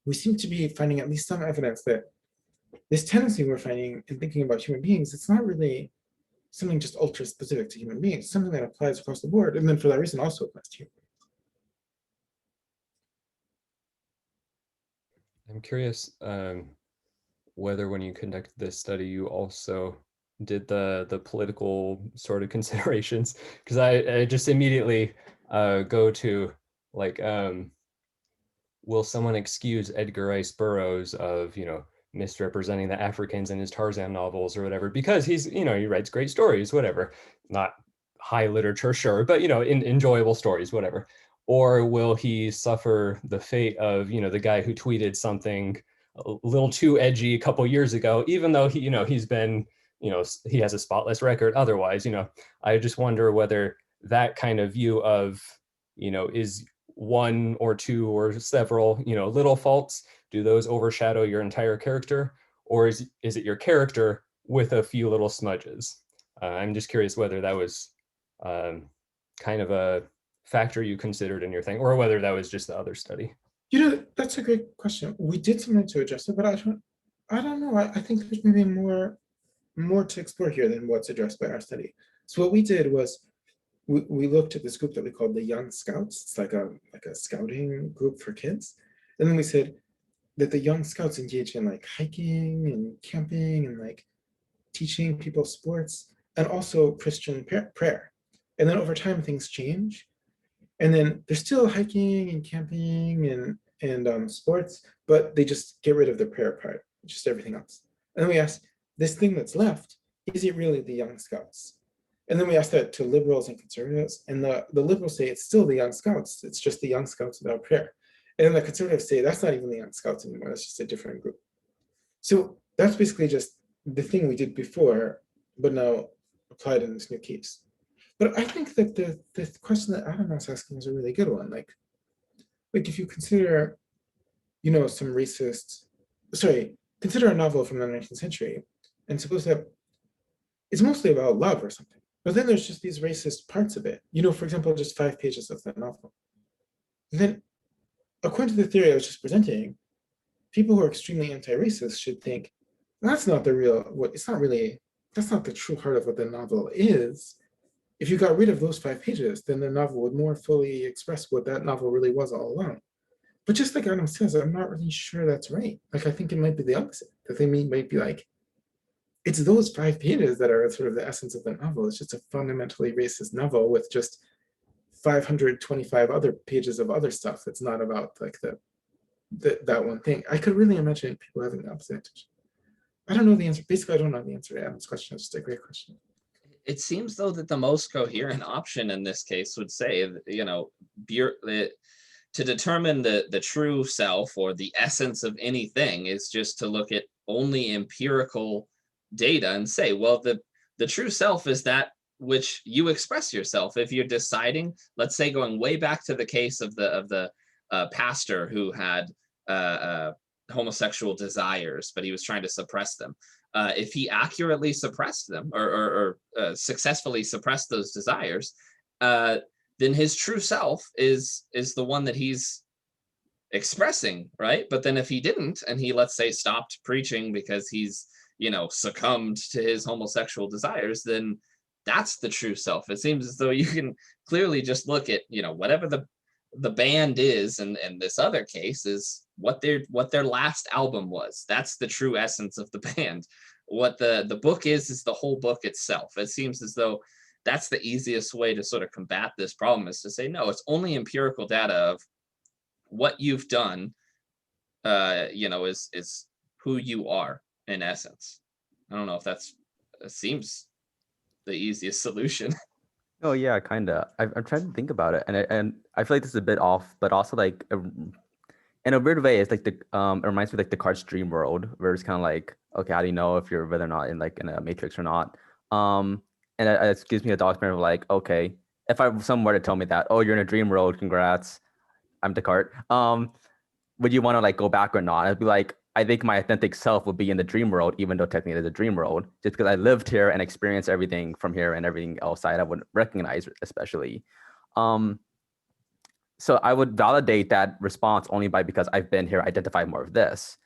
we seem to be finding at least some evidence that this tendency we're finding in thinking about human beings, it's not really something just ultra specific to human beings, something that applies across the board, and then for that reason also applies to humans. I'm curious whether when you conducted this study, you also did the political sort of considerations, because I just immediately go to like, will someone excuse Edgar Rice Burroughs of, misrepresenting the Africans in his Tarzan novels or whatever, because he's, he writes great stories, whatever, not high literature, sure, but, enjoyable stories, whatever. Or will he suffer the fate of, the guy who tweeted something a little too edgy a couple years ago, even though he, he's been, he has a spotless record otherwise, I just wonder whether that kind of view of, is one or two or several, little faults, do those overshadow your entire character, or is it your character with a few little smudges? I'm just curious whether that was kind of a factor you considered in your thing, or whether that was just the other study. That's a great question. We did something to address it, but I don't know. I think there's maybe more to explore here than what's addressed by our study. So what we did was we looked at this group that we called the Young Scouts. It's like a scouting group for kids. And then we said that the Young Scouts engage in like hiking and camping and like teaching people sports and also Christian prayer. And then over time things change. And then they're still hiking and camping and sports, but they just get rid of the prayer part, just everything else. And then we asked, this thing that's left, is it really the Young Scouts? And then we asked that to liberals and conservatives, and the liberals say it's still the Young Scouts, it's just the Young Scouts without prayer. And then the conservatives say that's not even the Young Scouts anymore, that's just a different group. So that's basically just the thing we did before, but now applied in this new case. But I think that the question that Adam was asking is a really good one. Like if you consider, some racist, consider a novel from the 19th century, and suppose that it's mostly about love or something. But then there's just these racist parts of it. For example, just 5 pages of that novel. And then, according to the theory I was just presenting, people who are extremely anti-racist should think, that's not the real, that's not the true heart of what the novel is. If you got rid of those 5 pages, then the novel would more fully express what that novel really was all along. But just like Adam says, I'm not really sure that's right. Like, I think it might be the opposite. The thing might be like, it's those 5 pages that are sort of the essence of the novel. It's just a fundamentally racist novel with just 525 other pages of other stuff that's not about like that one thing. I could really imagine people having the opposite. I don't know the answer. Basically, I don't know the answer to Adam's question. It's just a great question. It seems though that the most coherent option in this case would say, to determine the true self or the essence of anything is just to look at only empirical data and say, well, the true self is that which you express yourself. If you're deciding, let's say going way back to the case of the pastor who had homosexual desires, but he was trying to suppress them. If he accurately suppressed them or successfully suppressed those desires, then his true self is the one that he's expressing, right? But then if he didn't, and he, let's say, stopped preaching because he's, succumbed to his homosexual desires, then that's the true self. It seems as though you can clearly just look at, whatever the band is, and this other case is what their last album was. That's the true essence of the band. What the book is the whole book itself. It seems as though that's the easiest way to sort of combat this problem, is to say, no, it's only empirical data of what you've done, is who you are in essence. I don't know if it seems the easiest solution. Oh yeah, kind of. I'm trying to think about it, and I feel like this is a bit off, but also like in a weird way, it's like it reminds me of like Descartes' dream world, where it's kind of like, okay, how do you know if you're whether or not in a matrix or not? And it gives me a document of like, okay, if someone were to tell me that, oh, you're in a dream world, congrats, I'm Descartes. Would you want to like go back or not? I'd be like, I think my authentic self would be in the dream world, even though technically it's a dream world, just because I lived here and experienced everything from here and everything outside I wouldn't recognize, especially. So I would validate that response only because I've been here, identify more of this.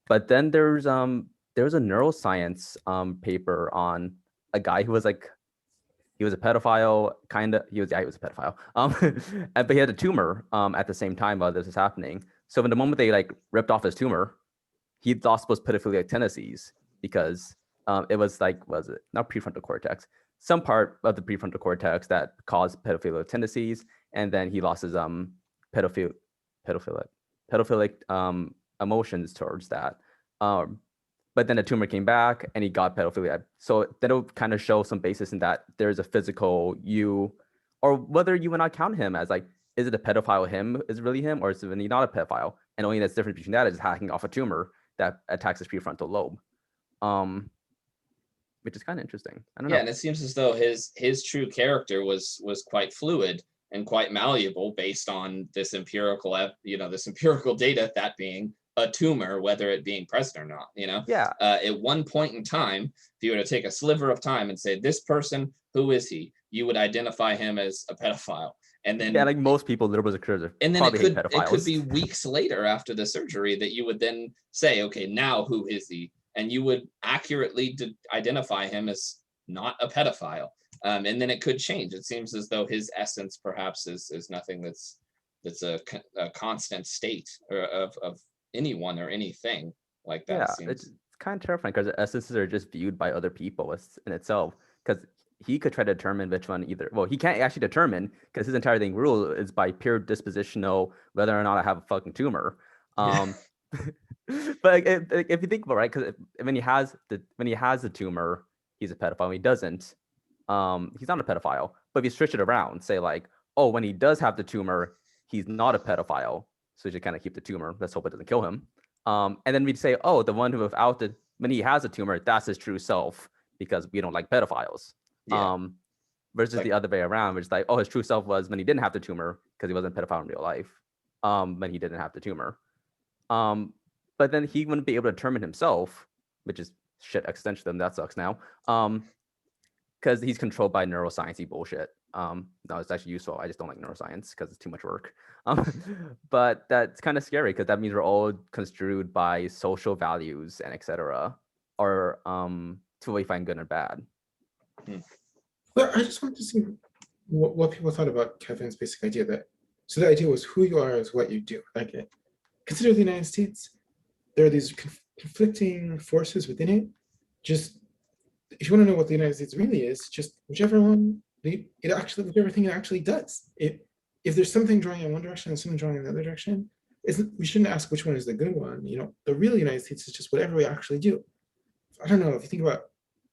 But then there's a neuroscience paper on a guy who was like, he was a pedophile, he was a pedophile. But he had a tumor at the same time while this was happening. So in the moment they like ripped off his tumor, he lost those pedophilic tendencies because it was like, was it not prefrontal cortex, some part of the prefrontal cortex that caused pedophilic tendencies, and then he lost his pedophilic emotions towards that. But then the tumor came back and he got pedophilia. So that'll kind of show some basis in that there's a physical you, or whether you would not count him as like, is it a pedophile him is really him, or is it really not a pedophile? And only that's different between that is hacking off a tumor that attacks his prefrontal lobe, which is kind of interesting. I don't know. Yeah, and it seems as though his true character was quite fluid and quite malleable based on this empirical data, that being a tumor, whether it being present or not. Yeah. At one point in time, if you were to take a sliver of time and say, this person, who is he? You would identify him as a pedophile. And then, yeah, like most people, liberals and conservatives, and then it could be weeks later after the surgery that you would then say, okay, now who is he? And you would accurately identify him as not a pedophile. And then it could change. It seems as though his essence perhaps is nothing that's a constant state of anyone or anything like that. Yeah, it's kind of terrifying because the essences are just viewed by other people in itself. Because he could try to determine which one he can't actually determine, because his entire thing rule is by pure dispositional whether or not I have a fucking tumor. But if you think about it, right, because when he has the tumor, he's a pedophile. When he doesn't, he's not a pedophile. But if you switch it around, say like, oh, when he does have the tumor, he's not a pedophile, so you should kind of keep the tumor. Let's hope it doesn't kill him. And then we'd say, oh, the one who when he has a tumor, that's his true self, because we don't like pedophiles. Yeah. Versus the other way around, which is like, oh, his true self was when he didn't have the tumor, because he wasn't a pedophile in real life. When he didn't have the tumor. But then he wouldn't be able to determine himself, which is shit existentialism. That sucks now. Because he's controlled by neuroscience-y bullshit. No, it's actually useful. I just don't like neuroscience because it's too much work. But that's kind of scary, because that means we're all construed by social values and etc. Or to really find good and bad. Well, I just wanted to see what people thought about Kevin's basic idea so the idea was who you are is what you do. Like, consider the United States. There are these conflicting forces within it. Just, if you want to know what the United States really is, just whichever thing it actually does. If there's something drawing in one direction and something drawing in the other direction, we shouldn't ask which one is the good one. The real United States is just whatever we actually do. I don't know, if you think about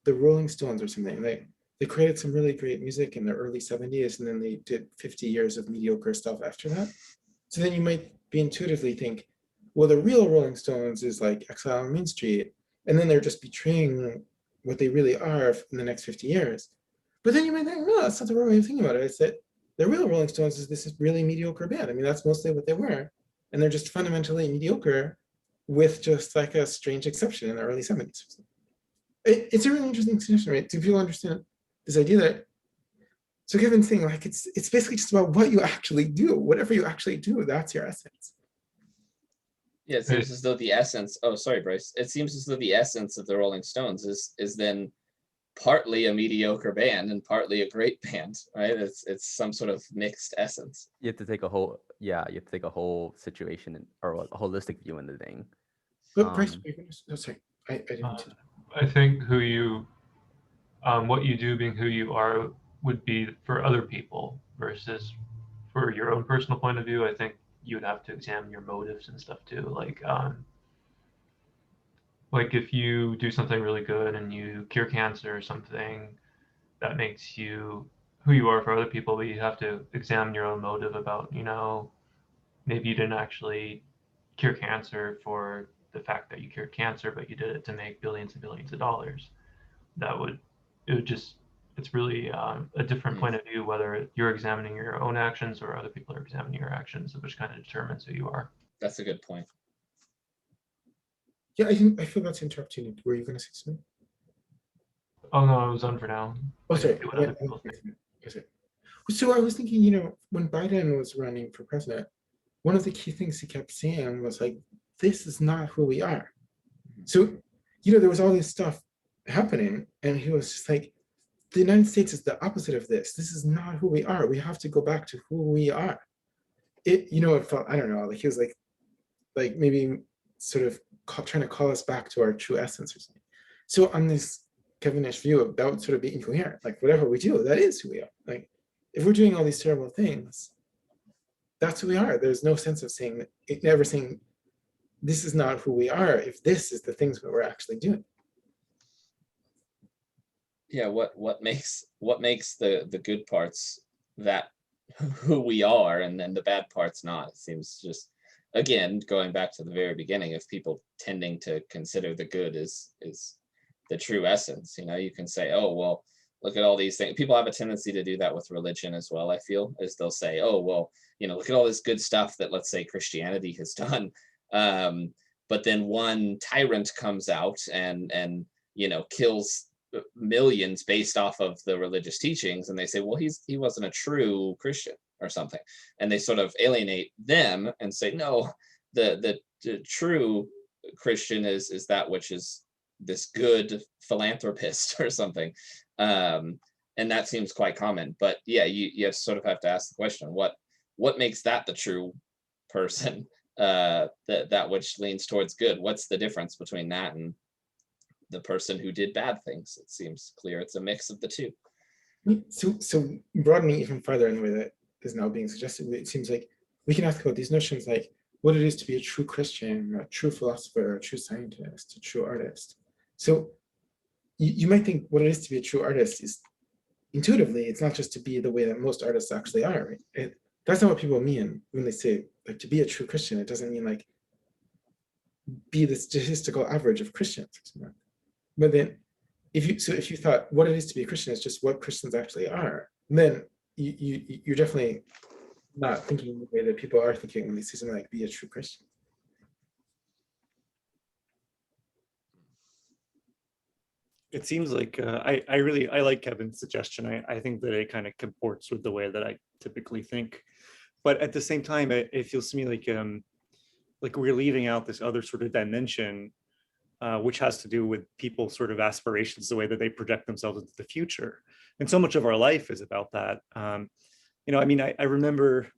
the Rolling Stones or something, they created some really great music in the early 70s, and then they did 50 years of mediocre stuff after that. So then you might be intuitively think, well, the real Rolling Stones is like Exile on Main Street, and then they're just betraying what they really are in the next 50 years. But then you might think, no, that's not the right way of thinking about it. It's that the real Rolling Stones is this really mediocre band. I mean, that's mostly what they were. And they're just fundamentally mediocre, with just like a strange exception in the early 70s. It's a really interesting suggestion, right? Do people understand this idea that, so Kevin's saying, like, it's basically just about what you actually do. Whatever you actually do, that's your essence. Yeah, it seems as though the essence, oh, sorry, Bryce. It seems as though the essence of the Rolling Stones is then partly a mediocre band and partly a great band, right? It's some sort of mixed essence. You have to take a whole, yeah, you have to take a whole situation or a holistic view in the thing. But Bryce, Um, oh, sorry, I didn't. I think who you, what you do being who you are would be for other people versus for your own personal point of view. I think you would have to examine your motives and stuff too. Like if you do something really good and you cure cancer or something, that makes you who you are for other people, but you have to examine your own motive about, maybe you didn't actually cure cancer for the fact that you cured cancer, but you did it to make billions and billions of dollars. It's really a different point of view, whether you're examining your own actions or other people are examining your actions, which kind of determines who you are. That's a good point. Yeah, I feel that's interrupting. Were you going to say something? Oh no, I was on for now. Oh, sorry. So I was thinking, when Biden was running for president, one of the key things he kept saying was like, this is not who we are. So, there was all this stuff happening, and he was just like, the United States is the opposite of this. This is not who we are. We have to go back to who we are. It felt, I don't know, like he was like maybe sort of trying to call us back to our true essence or something. So on this Kevinish view, that would sort of be incoherent. Like whatever we do, that is who we are. Like if we're doing all these terrible things, that's who we are. There's no sense of saying, never saying, this is not who we are if this is the things that we're actually doing. Yeah, what makes the good parts that who we are, and then the bad parts not? It seems just, again, going back to the very beginning of people tending to consider the good is the true essence. You can say, oh well, look at all these things. People have a tendency to do that with religion as well, I feel, is they'll say, oh well, look at all this good stuff that, let's say, Christianity has done, but then one tyrant comes out and kills millions based off of the religious teachings, and they say, well, he wasn't a true Christian or something, and they sort of alienate them and say, no, the true Christian is that which is this good philanthropist or something, and that seems quite common. But yeah, you sort of have to ask the question, what makes that the true person, that which leans towards good? What's the difference between that and the person who did bad things? It seems clear it's a mix of the two. So broadening even further in the way that is now being suggested, it seems like we can ask about these notions like what it is to be a true Christian, a true philosopher, a true scientist, a true artist. So you might think what it is to be a true artist is intuitively, it's not just to be the way that most artists actually are, right? That's not what people mean when they say like to be a true Christian. It doesn't mean like be the statistical average of Christians. But then if you thought what it is to be a Christian is just what Christians actually are, then you're definitely not thinking the way that people are thinking when they say something like be a true Christian. It seems like I like Kevin's suggestion. I think that it kind of comports with the way that I typically think, but at the same time, it feels to me like we're leaving out this other sort of dimension, which has to do with people's sort of aspirations, the way that they project themselves into the future. And so much of our life is about that. I remember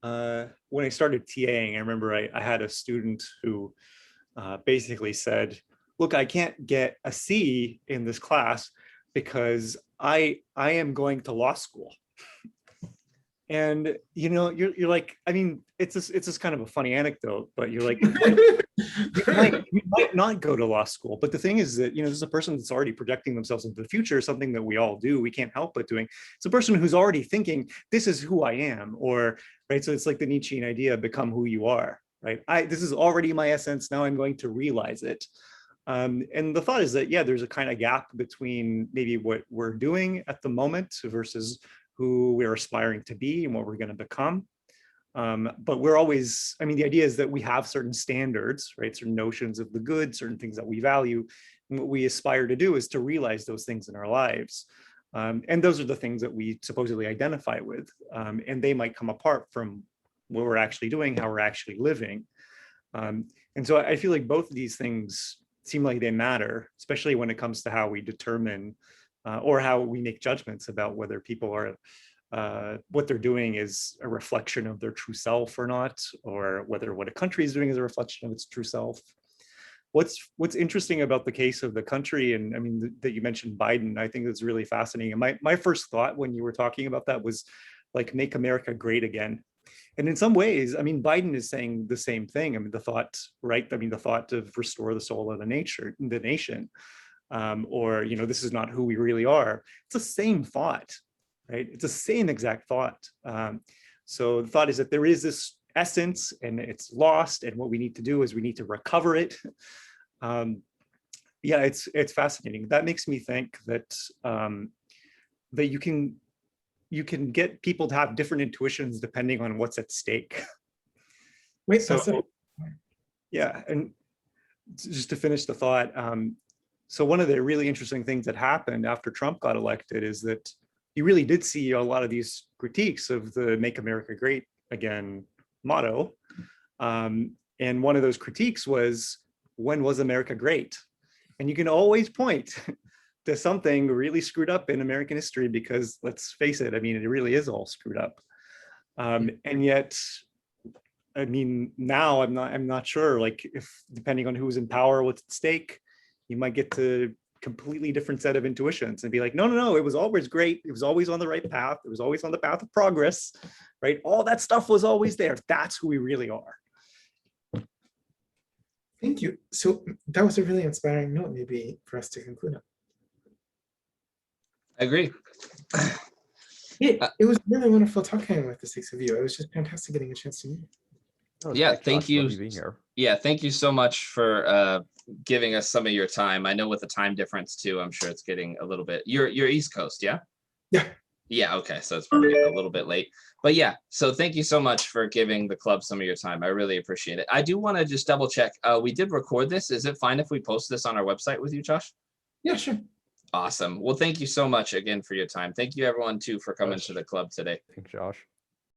when I started TAing, I remember I had a student who basically said, look, I can't get a C in this class because I am going to law school. And you're like, I mean, it's just kind of a funny anecdote, but you're like, you might not go to law school. But the thing is that, this is a person that's already projecting themselves into the future, something that we all do. We can't help but doing. It's a person who's already thinking, this is who I am, or, right? So it's like the Nietzschean idea, become who you are, right? This is already my essence. Now I'm going to realize it. And the thought is that, yeah, there's a kind of gap between maybe what we're doing at the moment versus who we're aspiring to be and what we're going to become. But we're always, the idea is that we have certain standards, right? Certain notions of the good, certain things that we value. And what we aspire to do is to realize those things in our lives. And those are the things that we supposedly identify with. And they might come apart from what we're actually doing, how we're actually living. And so I feel like both of these things seem like they matter, especially when it comes to how we determine or how we make judgments about whether people are what they're doing is a reflection of their true self or not, or whether what a country is doing is a reflection of its true self. What's interesting about the case of the country, and I mean that you mentioned Biden, I think that's really fascinating. And my first thought when you were talking about that was like, make America great again. And in some ways, I mean, Biden is saying the same thing. I mean, the thought, right? I mean, the thought of restore the soul of the nation, or, you know, this is not who we really are. It's the same thought, right? It's the same exact thought. So the thought is that there is this essence and it's lost, and what we need to do is we need to recover it. Yeah, it's fascinating. That makes me think that that you can get people to have different intuitions depending on what's at stake. Wait, So, that's it. yeah, and just to finish the thought, so one of the really interesting things that happened after Trump got elected is that you really did see a lot of these critiques of the Make America Great Again motto. And one of those critiques was, when was America great? And you can always point to something really screwed up in American history, because let's face it, I mean, it really is all screwed up. And yet, I mean, now I'm not sure, like, if depending on who's in power, what's at stake, you might get to completely different set of intuitions and be like, no, it was always great. It was always on the right path. It was always on the path of progress, right? All that stuff was always there. That's who we really are. Thank you. So that was a really inspiring note, maybe for us to conclude on. I agree. It was really wonderful talking with the six of you. It was just fantastic getting a chance to meet you. Oh, Yeah, thanks, thank Josh. you. Love being here. Yeah, thank you so much for giving us some of your time. I know with the time difference too, I'm sure it's getting a little bit. You're East Coast, yeah? Yeah. Yeah, okay, so it's probably getting a little bit late. But yeah, so thank you so much for giving the club some of your time. I really appreciate it. I do want to just double check. We did record this. Is it fine if we post this on our website with you, Josh? Yeah, sure. Awesome. Well, thank you so much again for your time. Thank you everyone too for coming to the club today. Thanks, Josh.